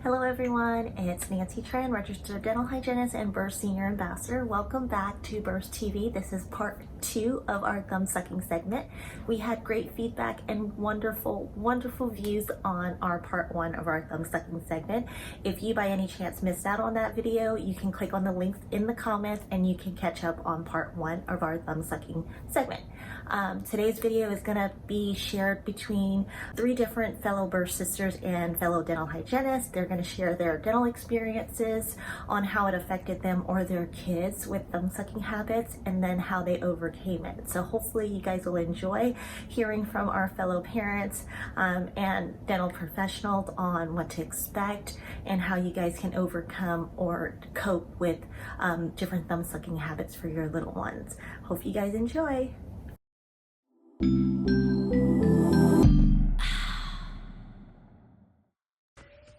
Hello everyone, it's Nancy Tran, registered dental hygienist and Burst Senior Ambassador. Welcome back to Burst TV. This is part 2 of our thumb sucking segment. We had great feedback and wonderful views on our part 1 of our thumb sucking segment. If you by any chance missed out on that video, you can click on the link in the comments and you can catch up on part 1 of our thumb sucking segment. Today's video is going to be shared between 3 different fellow Burst sisters and fellow dental hygienists. They're going to share their dental experiences on how it affected them or their kids with thumb sucking habits and then how they overcame it. So hopefully you guys will enjoy hearing from our fellow parents and dental professionals on what to expect and how you guys can overcome or cope with different thumb sucking habits for your little ones. Hope you guys enjoy.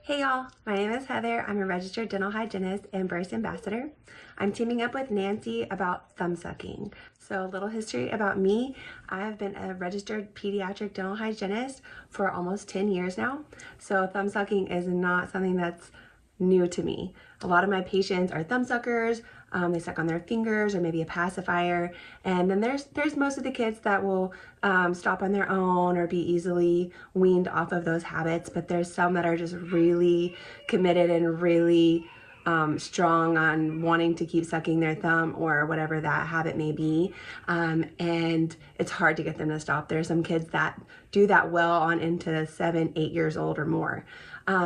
Hey y'all, my name is Heather. I'm a registered dental hygienist and Burst Ambassador. I'm teaming up with Nancy about thumb sucking. So a little history about me. I have been a registered pediatric dental hygienist for almost 10 years now. So thumb sucking is not something that's new to me. A lot of my patients are thumb suckers. They suck on their fingers or maybe a pacifier. And then there's most of the kids that will stop on their own or be easily weaned off of those habits. But there's some that are just really committed and really strong on wanting to keep sucking their thumb or whatever that habit may be. And it's hard to get them to stop. There's some kids that do that well on into 7, 8 years old or more.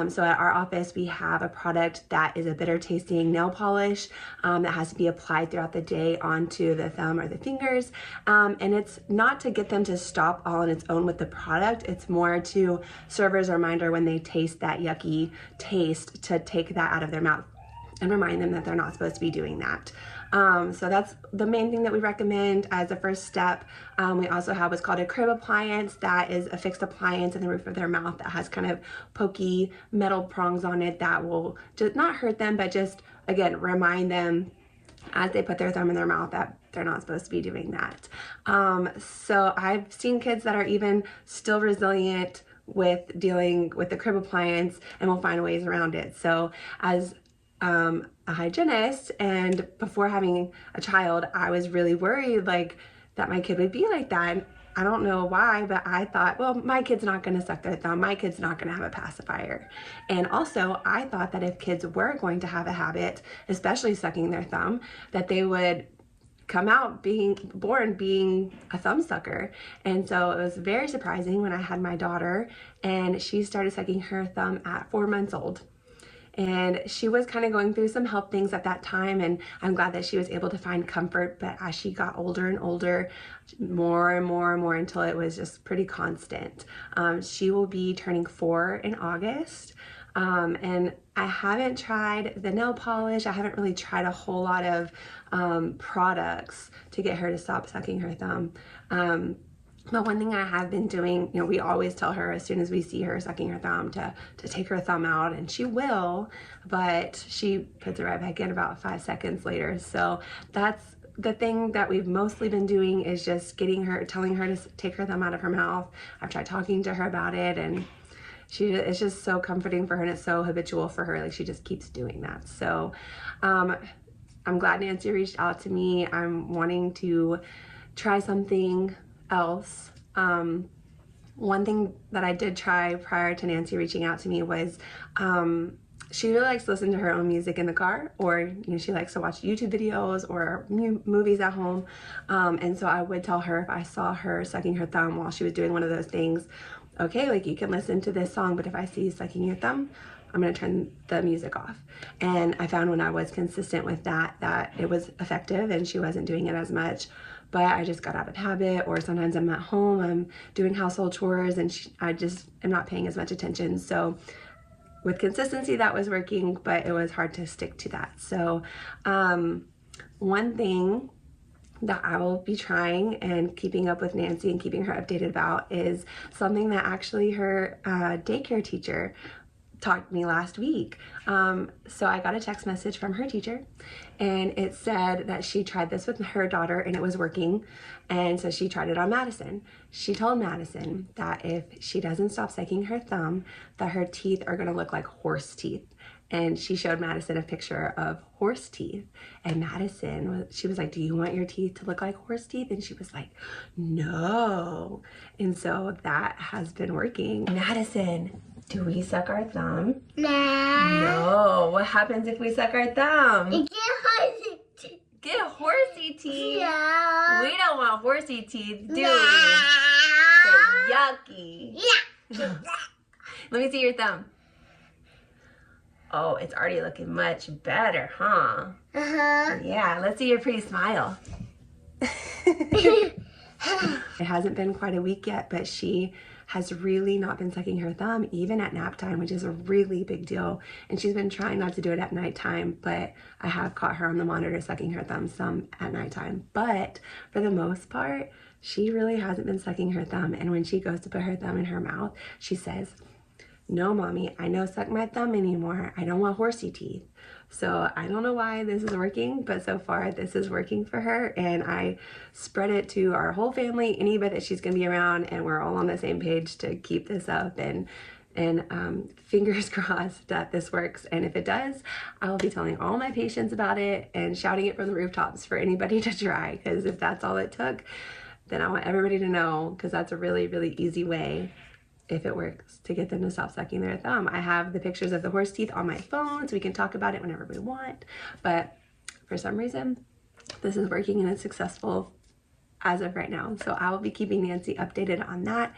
So at our office, we have a product that is a bitter tasting nail polish that has to be applied throughout the day onto the thumb or the fingers. And it's not to get them to stop all on its own with the product. It's more to serve as a reminder when they taste that yucky taste to take that out of their mouth and remind them that they're not supposed to be doing that. So that's the main thing that we recommend as a first step. We also have what's called a crib appliance. That is a fixed appliance in the roof of their mouth that has kind of pokey metal prongs on it that will just not hurt them, but just, again, remind them as they put their thumb in their mouth that they're not supposed to be doing that. So I've seen kids that are even still resilient with dealing with the crib appliance and will find ways around it. So as a hygienist and before having a child, I was really worried that my kid would be like that. And I don't know why, but I thought, well, my kid's not going to suck their thumb. My kid's not going to have a pacifier. And also I thought that if kids were going to have a habit, especially sucking their thumb, that they would come out born being a thumb sucker. And so it was very surprising when I had my daughter and she started sucking her thumb at 4 months old. And she was kind of going through some health things at that time, and I'm glad that she was able to find comfort. But as she got older and older, more and more until it was just pretty constant. She will be turning 4 in August. And I haven't tried the nail polish. I haven't really tried a whole lot of products to get her to stop sucking her thumb. But one thing I have been doing, we always tell her as soon as we see her sucking her thumb to take her thumb out, and she will, but she puts it right back in about 5 seconds later. So that's the thing that we've mostly been doing, is just telling her to take her thumb out of her mouth. I've tried talking to her about it, and it's just so comforting for her, and it's so habitual for her. She just keeps doing that. So I'm glad Nancy reached out to me. I'm wanting to try something else. One thing that I did try prior to Nancy reaching out to me was she really likes to listen to her own music in the car, or she likes to watch YouTube videos or movies at home. And so I would tell her if I saw her sucking her thumb while she was doing one of those things, okay, you can listen to this song, but if I see you sucking your thumb, I'm going to turn the music off. And I found when I was consistent with that it was effective and she wasn't doing it as much. But I just got out of habit, or sometimes I'm at home, I'm doing household chores, and I just am not paying as much attention. So with consistency, that was working, but it was hard to stick to that. So one thing that I will be trying and keeping up with Nancy and keeping her updated about is something that actually her daycare teacher talked to me last week. So I got a text message from her teacher, and it said that she tried this with her daughter and it was working. And so she tried it on Madison. She told Madison that if she doesn't stop sucking her thumb, that her teeth are gonna look like horse teeth. And she showed Madison a picture of horse teeth. And Madison, she was like, do you want your teeth to look like horse teeth? And she was like, no. And so that has been working. Madison, do we suck our thumb? No. What happens if we suck our thumb? Get horsey teeth. Yeah. We don't want horsey teeth, do we? No. They're yucky. Yeah. Let me see your thumb. Oh, it's already looking much better, huh? Uh-huh. Yeah, let's see your pretty smile. It hasn't been quite a week yet, but she has really not been sucking her thumb, even at nap time, which is a really big deal. And she's been trying not to do it at nighttime, but I have caught her on the monitor sucking her thumb some at nighttime. But for the most part, she really hasn't been sucking her thumb. And when she goes to put her thumb in her mouth, she says, no, mommy, I don't suck my thumb anymore. I don't want horsey teeth. So I don't know why this is working, but so far this is working for her. And I spread it to our whole family, anybody that she's gonna be around, and we're all on the same page to keep this up. And fingers crossed that this works. And if it does, I will be telling all my patients about it and shouting it from the rooftops for anybody to try. Because if that's all it took, then I want everybody to know, because that's a really, really easy way, if it works, to get them to stop sucking their thumb. I have the pictures of the horse teeth on my phone, so we can talk about it whenever we want. But for some reason, this is working and it's successful as of right now. So I will be keeping Nancy updated on that.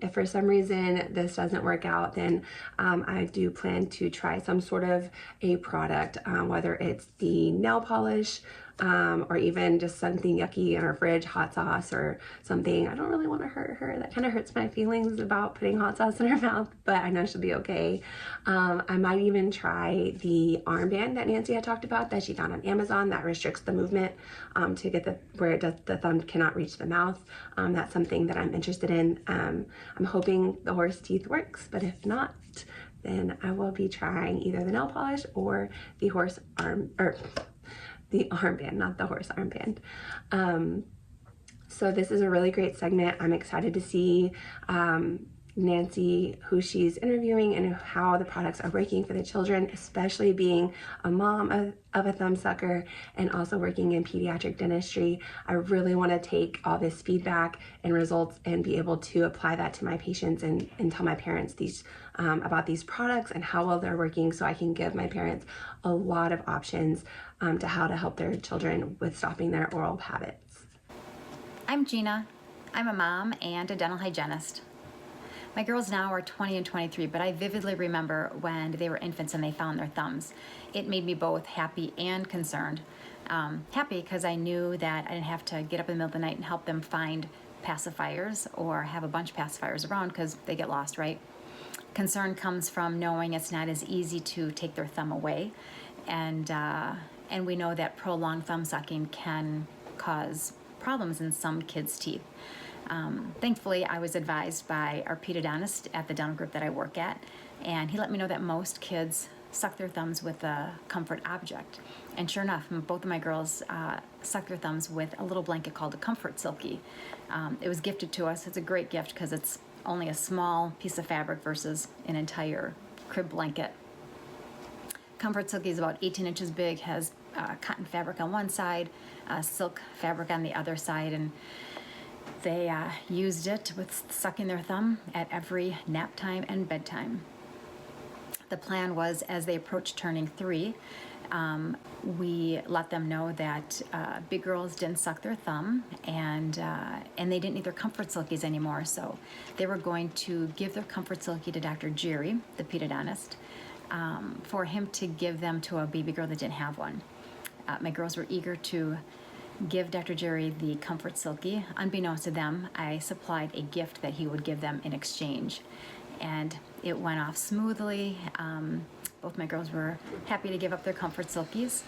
If for some reason this doesn't work out, then I do plan to try some sort of a product, whether it's the nail polish, or even just something yucky in our fridge, hot sauce or something. I don't really want to hurt her. That kind of hurts my feelings about putting hot sauce in her mouth, but I know she'll be okay. I might even try the armband that Nancy had talked about that she found on Amazon that restricts the movement to get where it does, the thumb cannot reach the mouth. That's something that I'm interested in. I'm hoping the horse teeth works, but if not, then I will be trying either the nail polish or the the armband, not the horse armband. So this is a really great segment. I'm excited to see Nancy, who she's interviewing, and how the products are working for the children, especially being a mom of a thumb sucker and also working in pediatric dentistry. I really want to take all this feedback and results and be able to apply that to my patients and tell my parents these about these products and how well they're working, so I can give my parents a lot of options to how to help their children with stopping their oral habits. I'm Gina. I'm a mom and a dental hygienist. My girls now are 20 and 23, but I vividly remember when they were infants and they found their thumbs. It made me both happy and concerned. Happy because I knew that I didn't have to get up in the middle of the night and help them find pacifiers or have a bunch of pacifiers around because they get lost, right? Concern comes from knowing it's not as easy to take their thumb away, and we know that prolonged thumb sucking can cause problems in some kids' teeth. Thankfully, I was advised by our pediatrician at the dental group that I work at, and he let me know that most kids suck their thumbs with a comfort object. And sure enough, both of my girls suck their thumbs with a little blanket called a comfort silkie. It was gifted to us. It's a great gift because it's only a small piece of fabric versus an entire crib blanket. Comfort silkie is about 18 inches big, has cotton fabric on one side, silk fabric on the other side, and they used it with sucking their thumb at every nap time and bedtime. The plan was, as they approached turning 3, we let them know that big girls didn't suck their thumb, and they didn't need their comfort silkies anymore. So they were going to give their comfort silkie to Dr. Jerry, the pediatrician, for him to give them to a baby girl that didn't have one. My girls were eager to give Dr. Jerry the comfort silkie. Unbeknownst to them, I supplied a gift that he would give them in exchange, and it went off smoothly. Both my girls were happy to give up their comfort silkies.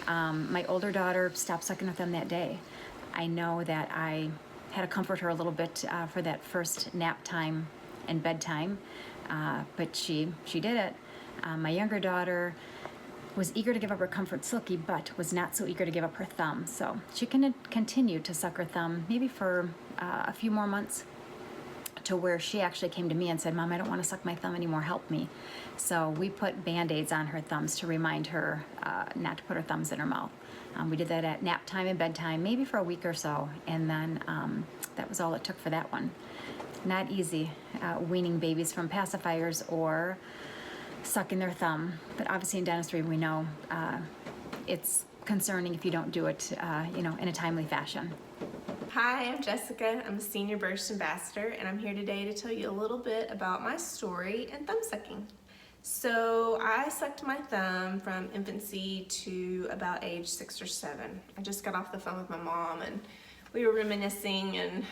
My older daughter stopped sucking with them that day. I know that I had to comfort her a little bit for that first nap time and bedtime. but she did it. My younger daughter was eager to give up her comfort silky, but was not so eager to give up her thumb. So she can continue to suck her thumb, maybe for a few more months, to where she actually came to me and said, "Mom, I don't want to suck my thumb anymore, help me." So we put Band-Aids on her thumbs to remind her not to put her thumbs in her mouth. We did that at nap time and bedtime, maybe for a week or so, and then that was all it took for that one. Not easy weaning babies from pacifiers or sucking their thumb, but obviously in dentistry we know it's concerning if you don't do it in a timely fashion. Hi, I'm Jessica. I'm a senior burst ambassador, and I'm here today to tell you a little bit about my story and thumb sucking. So I sucked my thumb from infancy to about age 6 or 7. I just got off the phone with my mom and we were reminiscing, and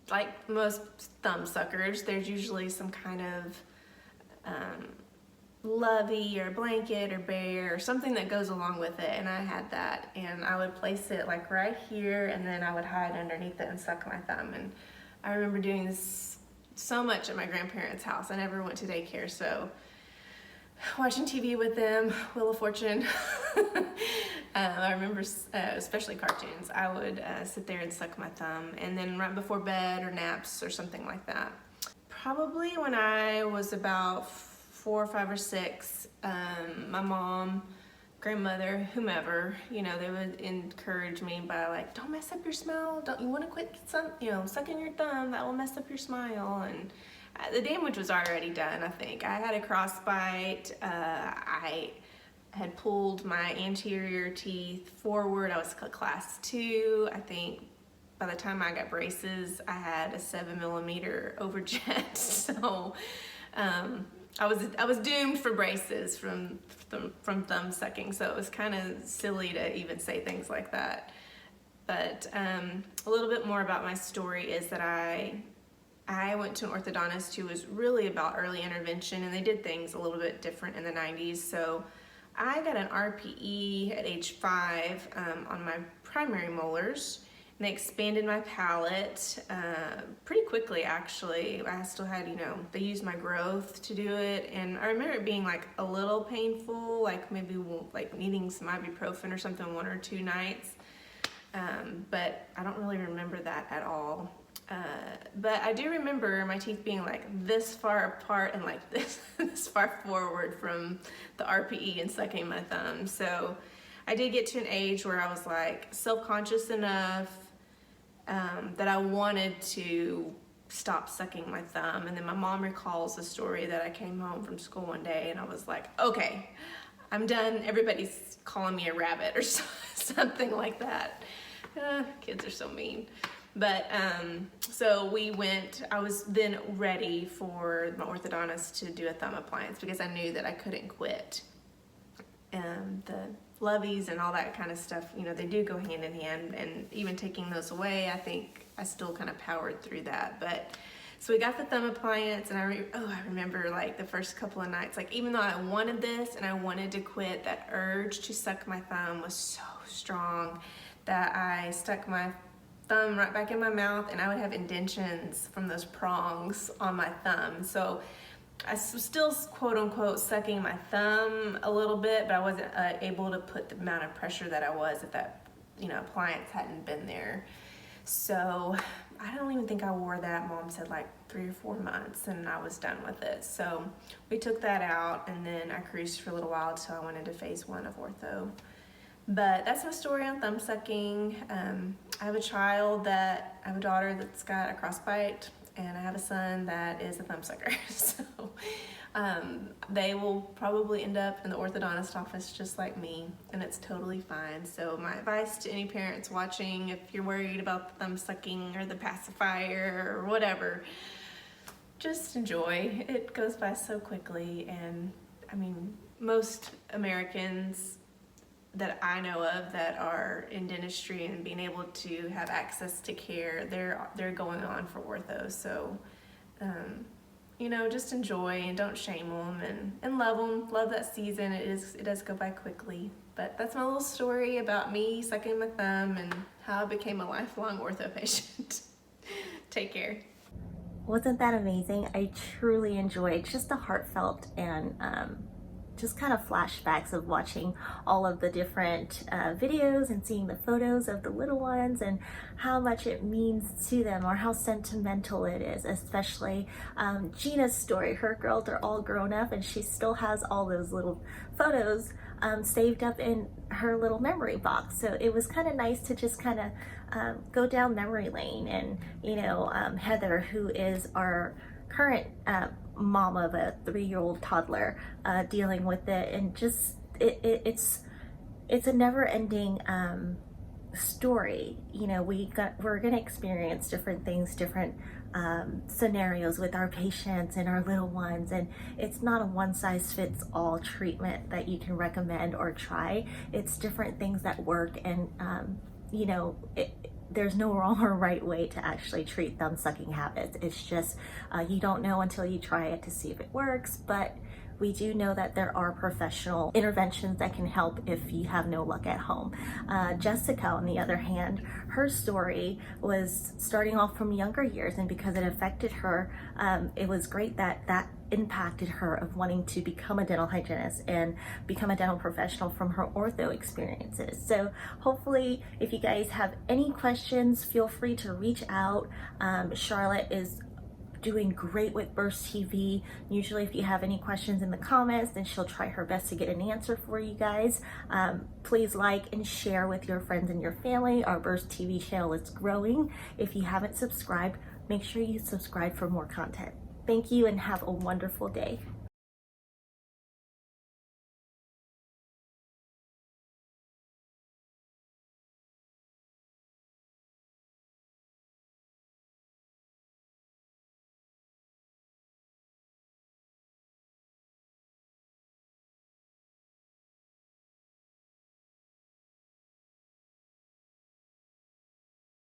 like most thumb suckers, there's usually some kind of lovey or blanket or bear or something that goes along with it, and I had that, and I would place it like right here, and then I would hide underneath it and suck my thumb. And I remember doing this so much at my grandparents' house. I never went to daycare, so watching TV with them, Wheel of Fortune, I remember especially cartoons, I would sit there and suck my thumb, and then right before bed or naps or something like that. Probably when I was about 4, 5, or 6, my mom, grandmother, whomever, they would encourage me by like, don't mess up your smile. Don't you want to quit sucking your thumb? That will mess up your smile. And the damage was already done, I think. I had a crossbite. I had pulled my anterior teeth forward. I was class 2. I think by the time I got braces, I had a 7mm overjet. So I was doomed for braces from thumb sucking. So it was kind of silly to even say things like that. But a little bit more about my story is that I went to an orthodontist who was really about early intervention, and they did things a little bit different in the 90s. So I got an RPE at age 5 on my primary molars, and they expanded my palate pretty quickly, actually. I still had, they used my growth to do it, and I remember it being like a little painful, like maybe like needing some ibuprofen or something 1 or 2 nights, but I don't really remember that at all. But I do remember my teeth being like this far apart and like this far forward from the RPE and sucking my thumb. So I did get to an age where I was like self-conscious enough that I wanted to stop sucking my thumb. And then my mom recalls a story that I came home from school one day and I was like, okay, I'm done. Everybody's calling me a rabbit or something like that. Kids are so mean. But so we went. I was then ready for my orthodontist to do a thumb appliance because I knew that I couldn't quit. The loveys and all that kind of stuff, they do go hand in hand, and even taking those away, I think I still kind of powered through that. But so we got the thumb appliance, and I remember like the first couple of nights, like even though I wanted this and I wanted to quit, that urge to suck my thumb was so strong that I stuck my thumb right back in my mouth, and I would have indentions from those prongs on my thumb. So I was still quote unquote sucking my thumb a little bit, but I wasn't able to put the amount of pressure that I was if that appliance hadn't been there. So I don't even think I wore that. Mom said like 3 or 4 months, and I was done with it. So we took that out, and then I cruised for a little while until I went into phase 1 of ortho. But that's my story on thumb sucking. I have a daughter that's got a crossbite, and I have a son that is a thumb sucker. So they will probably end up in the orthodontist office just like me, and it's totally fine. So my advice to any parents watching, if you're worried about the thumb sucking or the pacifier or whatever, just enjoy. It goes by so quickly, and I mean, most Americans that I know of that are in dentistry and being able to have access to care, they're going on for ortho. So just enjoy and don't shame them, and love them. Love that season. It does go by quickly. But that's my little story about me sucking my thumb and how I became a lifelong ortho patient. Take care. Wasn't that amazing? I truly enjoyed just the heartfelt and just kind of flashbacks of watching all of the different videos and seeing the photos of the little ones and how much it means to them or how sentimental it is, especially Gina's story. Her girls are all grown up and she still has all those little photos saved up in her little memory box. So it was kind of nice to just kind of go down memory lane. And you know, Heather, who is our current mom of a 3-year-old toddler, dealing with it, and just it's a never-ending story. You know, we're gonna experience different things, different scenarios with our patients and our little ones, and it's not a one-size-fits-all treatment that you can recommend or try. It's different things that work, and you know, there's no wrong or right way to actually treat thumb sucking habits. It's just you don't know until you try it to see if it works, but we do know that there are professional interventions that can help if you have no luck at home. Jessica, on the other hand, her story was starting off from younger years, and because it affected her, it was great that impacted her of wanting to become a dental hygienist and become a dental professional from her ortho experiences. So hopefully, if you guys have any questions, feel free to reach out. Charlotte is doing great with Burst TV. Usually if you have any questions in the comments, then she'll try her best to get an answer for you guys. Please like and share with your friends and your family. Our Burst TV channel is growing. If you haven't subscribed, make sure you subscribe for more content. Thank you and have a wonderful day.